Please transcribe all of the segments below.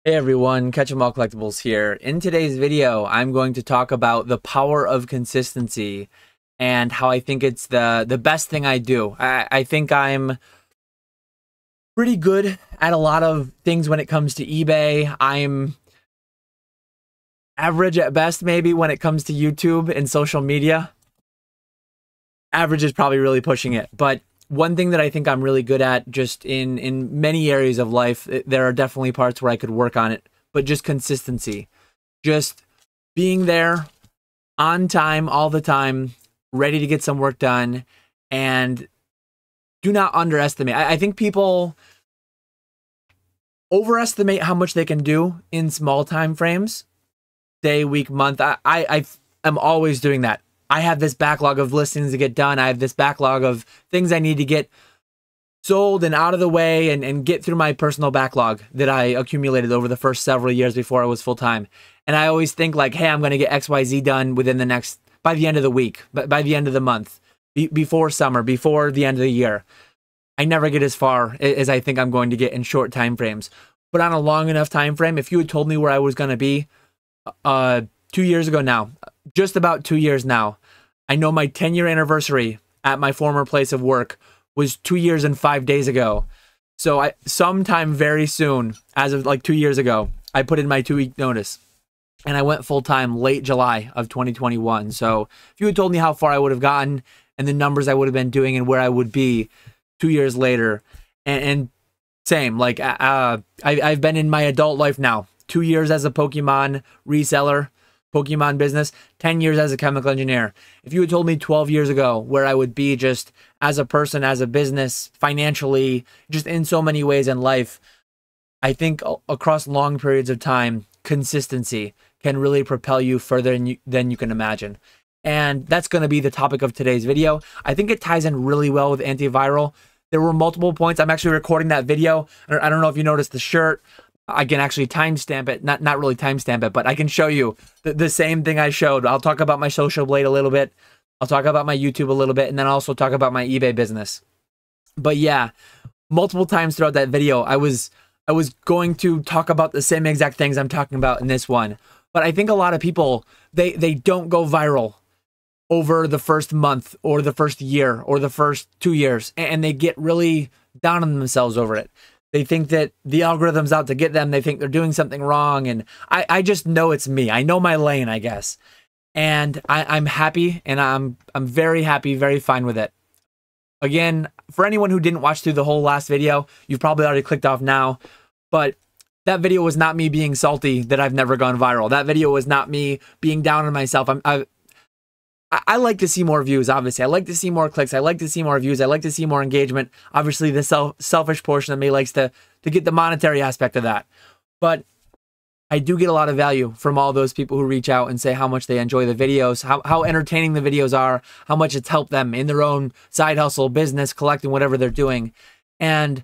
Hey everyone, Catch 'em All Collectibles here. In today's video, I'm going to talk about the power of consistency and how I think it's the best thing I do. I think I'm pretty good at a lot of things when it comes to eBay. I'm average at best maybe when it comes to YouTube and social media. Average is probably really pushing it, but one thing that I think I'm really good at just in many areas of life, there are definitely parts where I could work on it, but just consistency. Just being there on time all the time, ready to get some work done, and do not underestimate. I think people overestimate how much they can do in small time frames, day, week, month. I am always doing that. I have this backlog of listings to get done. I have this backlog of things I need to get sold and out of the way and get through my personal backlog that I accumulated over the first several years before I was full-time. And I always think like, hey, I'm going to get XYZ done within the next, by the end of the week, by the end of the month, before summer, before the end of the year. I never get as far as I think I'm going to get in short time frames. But on a long enough time frame, if you had told me where I was going to be 2 years ago now, just about 2 years now, I know my 10-year anniversary at my former place of work was 2 years and 5 days ago. So sometime very soon, as of like 2 years ago, I put in my 2-week notice and I went full-time late July of 2021. So if you had told me how far I would have gotten and the numbers I would have been doing and where I would be 2 years later, and same, like I've been in my adult life now, 2 years as a Pokemon reseller, Pokemon business, 10 years as a chemical engineer. If you had told me 12 years ago where I would be just as a person, as a business, financially, just in so many ways in life, I think across long periods of time, consistency can really propel you further than you can imagine. And that's going to be the topic of today's video. I think it ties in really well with antiviral. There were multiple points. I'm actually recording that video. I don't know if you noticed the shirt. I can actually timestamp it, not really timestamp it, but I can show you the same thing I showed. I'll talk about my social blade a little bit. I'll talk about my YouTube a little bit, and then I'll also talk about my eBay business. But yeah, multiple times throughout that video, I was going to talk about the same exact things I'm talking about in this one. But I think a lot of people, they don't go viral over the first month or the first year or the first 2 years, and they get really down on themselves over it. They think that the algorithm's out to get them. They think they're doing something wrong. And I just know it's me. I know my lane, I guess. And I'm happy, and I'm very happy, very fine with it. Again, for anyone who didn't watch through the whole last video, you've probably already clicked off now. But that video was not me being salty that I've never gone viral. That video was not me being down on myself. I like to see more views, obviously. I like to see more clicks. I like to see more views. I like to see more engagement. Obviously, the selfish portion of me likes to get the monetary aspect of that. But I do get a lot of value from all those people who reach out and say how much they enjoy the videos, how entertaining the videos are, how much it's helped them in their own side hustle, business, collecting, whatever they're doing. And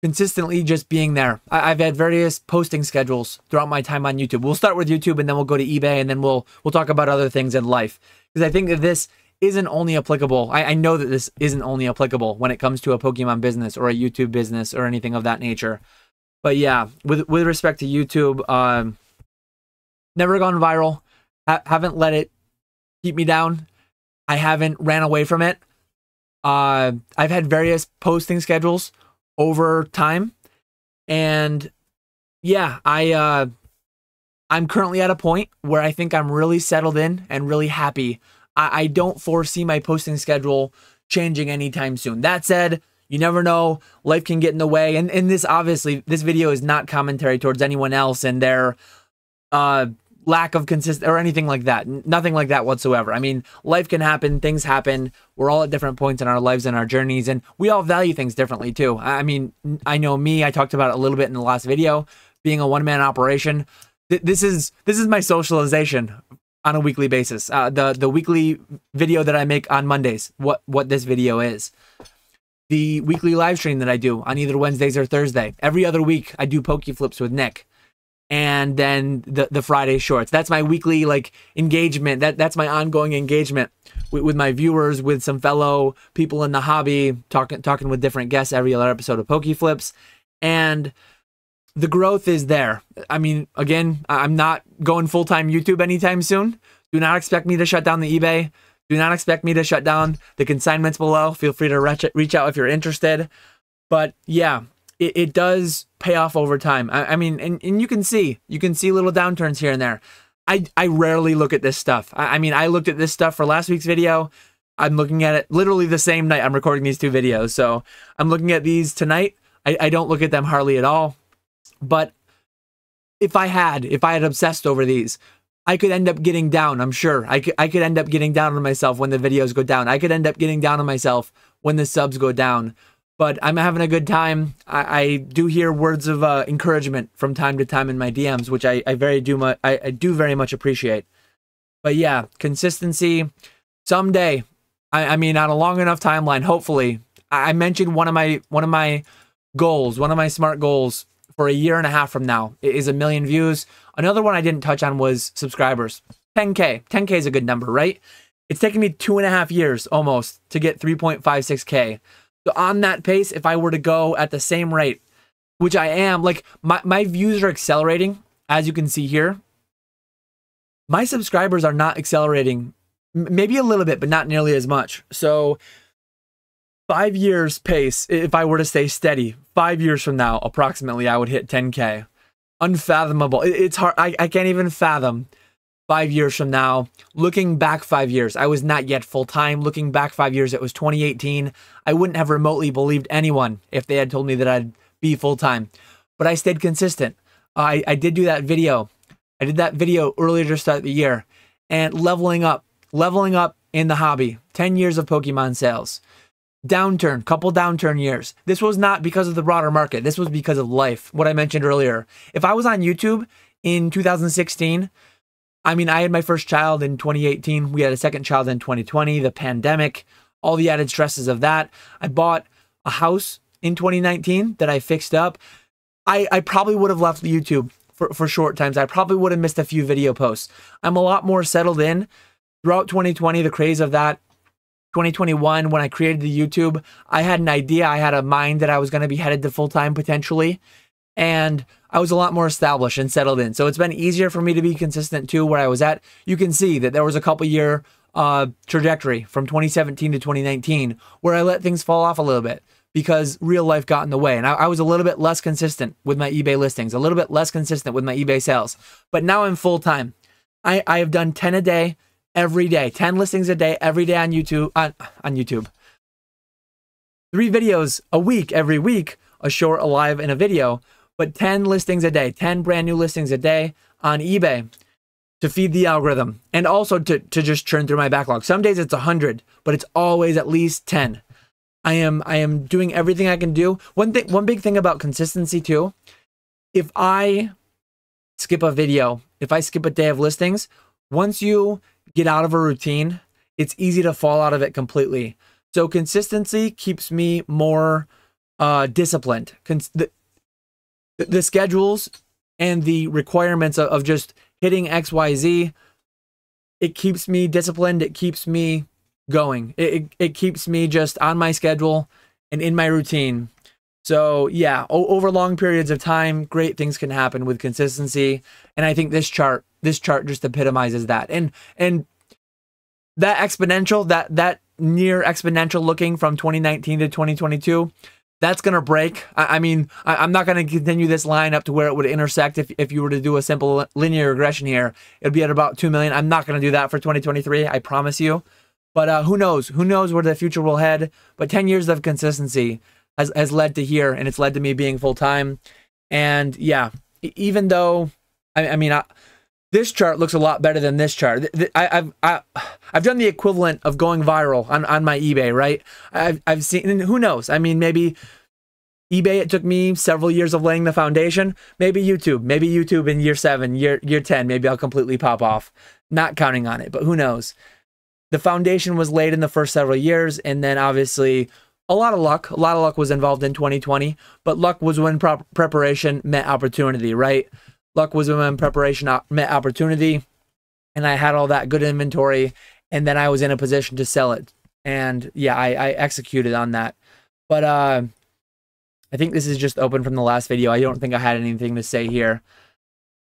consistently just being there. I've had various posting schedules throughout my time on YouTube. We'll start with YouTube, and then we'll go to eBay, and then we'll talk about other things in life. Because I think that this isn't only applicable. I know that this isn't only applicable when it comes to a Pokemon business or a YouTube business or anything of that nature. But yeah, with respect to YouTube, never gone viral. Haven't let it keep me down. I haven't ran away from it. I've had various posting schedules over time. And yeah, I'm currently at a point where I think I'm really settled in and really happy. I don't foresee my posting schedule changing anytime soon. That said, you never know. Life can get in the way. And this, obviously, this video is not commentary towards anyone else and their lack of consistency or anything like that. Nothing like that whatsoever. I mean, life can happen. Things happen. We're all at different points in our lives and our journeys, and we all value things differently too. I mean, I know me. I talked about it a little bit in the last video, being a one-man operation. This is my socialization on a weekly basis. The weekly video that I make on Mondays, what this video is. The weekly live stream that I do on either Wednesdays or Thursday. Every other week, I do Poke Flips with Nick. And then the Friday shorts. That's my weekly like engagement. That's my ongoing engagement with my viewers, with some fellow people in the hobby, talking with different guests every other episode of Poke Flips. And the growth is there. I mean, again, I'm not going full-time YouTube anytime soon. Do not expect me to shut down the eBay. Do not expect me to shut down the consignments below. Feel free to reach out if you're interested. But yeah, it does pay off over time. I mean, and you can see little downturns here and there. I rarely look at this stuff. I mean, I looked at this stuff for last week's video. I'm looking at it literally the same night I'm recording these two videos. So I'm looking at these tonight. I don't look at them hardly at all. But if I had obsessed over these, I could end up getting down, I'm sure. I could end up getting down on myself when the videos go down. I could end up getting down on myself when the subs go down. But I'm having a good time. I do hear words of encouragement from time to time in my DMs, which I do very much appreciate. But yeah, consistency. Someday, I mean, on a long enough timeline, hopefully. I mentioned one of my goals, one of my SMART goals for a year and a half from now is 1 million views. Another one I didn't touch on was subscribers. 10K. 10K is a good number, right? It's taken me 2.5 years almost to get 3.56K. So on that pace, if I were to go at the same rate, which I am, like my views are accelerating, as you can see here. My subscribers are not accelerating, maybe a little bit, but not nearly as much. So 5 years pace, if I were to stay steady, 5 years from now, approximately, I would hit 10K. Unfathomable. It's hard. I can't even fathom 5 years from now. Looking back 5 years, I was not yet full-time. Looking back 5 years, it was 2018. I wouldn't have remotely believed anyone if they had told me that I'd be full-time. But I stayed consistent. I did do that video. I did that video earlier to start the year. And leveling up in the hobby. 10 years of Pokemon sales. Downturn, couple downturn years. This was not because of the broader market. This was because of life, what I mentioned earlier. If I was on YouTube in 2016, I mean, I had my first child in 2018. We had a second child in 2020, the pandemic, all the added stresses of that. I bought a house in 2019 that I fixed up. I probably would have left YouTube for short times. I probably would have missed a few video posts. I'm a lot more settled in throughout 2020, the craze of that. 2021, when I created the YouTube, I had an idea. I had a mind that I was going to be headed to full-time potentially. And I was a lot more established and settled in. So it's been easier for me to be consistent too where I was at. You can see that there was a couple year trajectory from 2017 to 2019 where I let things fall off a little bit because real life got in the way. And I was a little bit less consistent with my eBay listings, a little bit less consistent with my eBay sales. But now I'm full-time. I have done 10 a day. Every day, 10 listings a day, every day on YouTube. On YouTube, 3 videos a week, every week, a short, a live, and a video. But 10 listings a day, 10 brand new listings a day on eBay to feed the algorithm, and also to just churn through my backlog. Some days it's 100, but it's always at least 10. I am doing everything I can do. One big thing about consistency too. If I skip a video, if I skip a day of listings, once you get out of a routine, it's easy to fall out of it completely. So consistency keeps me more disciplined. The schedules and the requirements of just hitting XYZ, it keeps me disciplined. It keeps me going. It keeps me just on my schedule and in my routine. So yeah, over long periods of time, great things can happen with consistency. And I think this chart just epitomizes that. And that exponential, that near exponential looking from 2019 to 2022, that's going to break. I mean, I'm not going to continue this line up to where it would intersect. If you were to do a simple linear regression here, it'd be at about 2 million. I'm not going to do that for 2023. I promise you. But who knows? Who knows where the future will head? But 10 years of consistency has led to here, and it's led to me being full-time. And yeah, even though, I mean, this chart looks a lot better than this chart. I've done the equivalent of going viral on my eBay, right? I've seen, and who knows? I mean, maybe eBay, it took me several years of laying the foundation. Maybe YouTube in year 7, year 10, maybe I'll completely pop off. Not counting on it, but who knows? The foundation was laid in the first several years, and then obviously a lot of luck was involved in 2020, but luck was when preparation met opportunity, right? Luck was when preparation met opportunity, and I had all that good inventory, and then I was in a position to sell it. And yeah, I executed on that. But I think this is just open from the last video. I don't think I had anything to say here.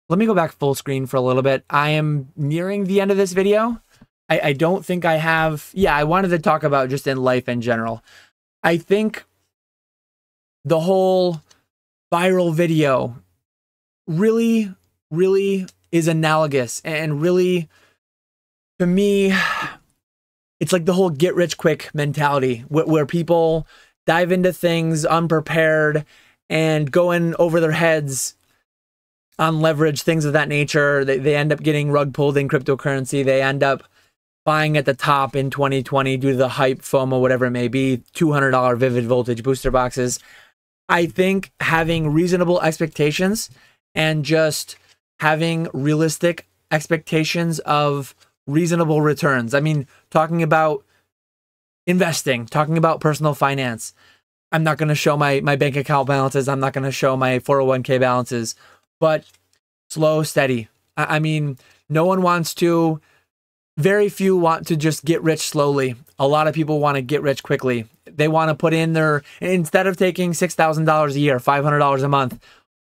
Let me go back full screen for a little bit. I am nearing the end of this video. I don't think I have... Yeah, I wanted to talk about just in life in general. I think the whole viral video really, really is analogous. And really, to me, it's like the whole get rich quick mentality where people dive into things unprepared and going over their heads on leverage, things of that nature. They end up getting rug pulled in cryptocurrency. They end up buying at the top in 2020 due to the hype, FOMO, whatever it may be, $200 Vivid Voltage booster boxes. I think having reasonable expectations and just having realistic expectations of reasonable returns. I mean, talking about investing, talking about personal finance. I'm not going to show my bank account balances. I'm not going to show my 401k balances, but slow, steady. I mean, no one wants to... Very few want to just get rich slowly. A lot of people want to get rich quickly. They want to put in their, instead of taking $6,000 a year, $500 a month,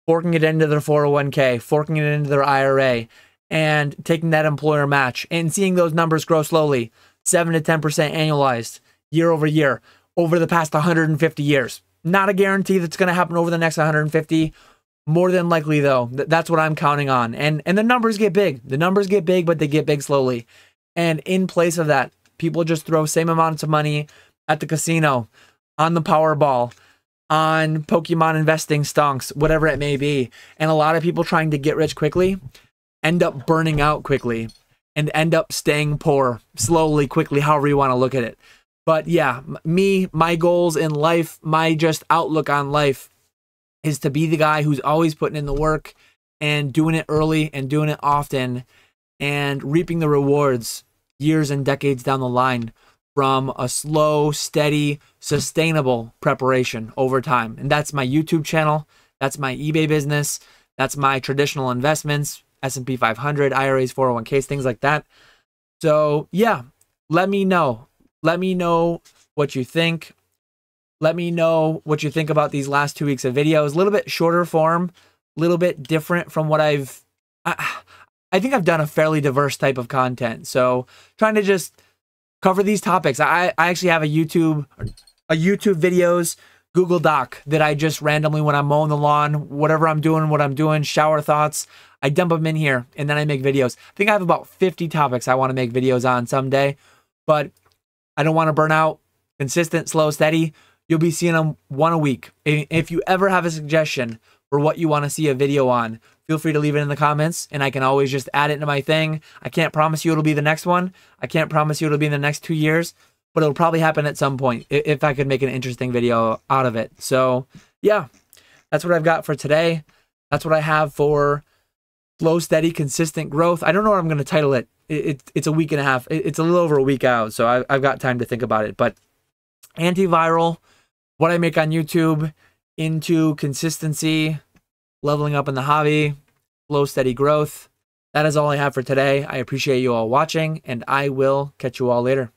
forking it into their 401k, forking it into their IRA, and taking that employer match and seeing those numbers grow slowly, 7 to 10% annualized year over year over the past 150 years. Not a guarantee that's going to happen over the next 150. More than likely, though, that's what I'm counting on. And the numbers get big. The numbers get big, but they get big slowly. And in place of that, people just throw same amounts of money at the casino, on the Powerball, on Pokemon investing stonks, whatever it may be. And a lot of people trying to get rich quickly end up burning out quickly and end up staying poor slowly, quickly, however you want to look at it. But yeah, my goals in life, my just outlook on life is to be the guy who's always putting in the work and doing it early and doing it often and reaping the rewards years and decades down the line from a slow, steady, sustainable preparation over time. And that's my YouTube channel. That's my eBay business. That's my traditional investments, S&P 500, IRAs, 401ks, things like that. So yeah, let me know. Let me know what you think. Let me know what you think about these last 2 weeks of videos. A little bit shorter form, a little bit different from what I think I've done a fairly diverse type of content. So trying to just cover these topics. I actually have a YouTube videos Google Doc that I just randomly, when I'm mowing the lawn, whatever I'm doing, shower thoughts, I dump them in here and then I make videos. I think I have about 50 topics I want to make videos on someday, but I don't want to burn out. Consistent, slow, steady. You'll be seeing them one a week. If you ever have a suggestion for what you want to see a video on, feel free to leave it in the comments and I can always just add it into my thing. I can't promise you it'll be the next one. I can't promise you it'll be in the next 2 years, but it'll probably happen at some point if I could make an interesting video out of it. So yeah, that's what I've got for today. That's what I have for slow, steady, consistent growth. I don't know what I'm going to title it. It's a week and a half. It's a little over a week out, so I've got time to think about it. But antiviral, what I make on YouTube, into consistency, leveling up in the hobby, slow, steady growth. That is all I have for today. I appreciate you all watching, and I will catch you all later.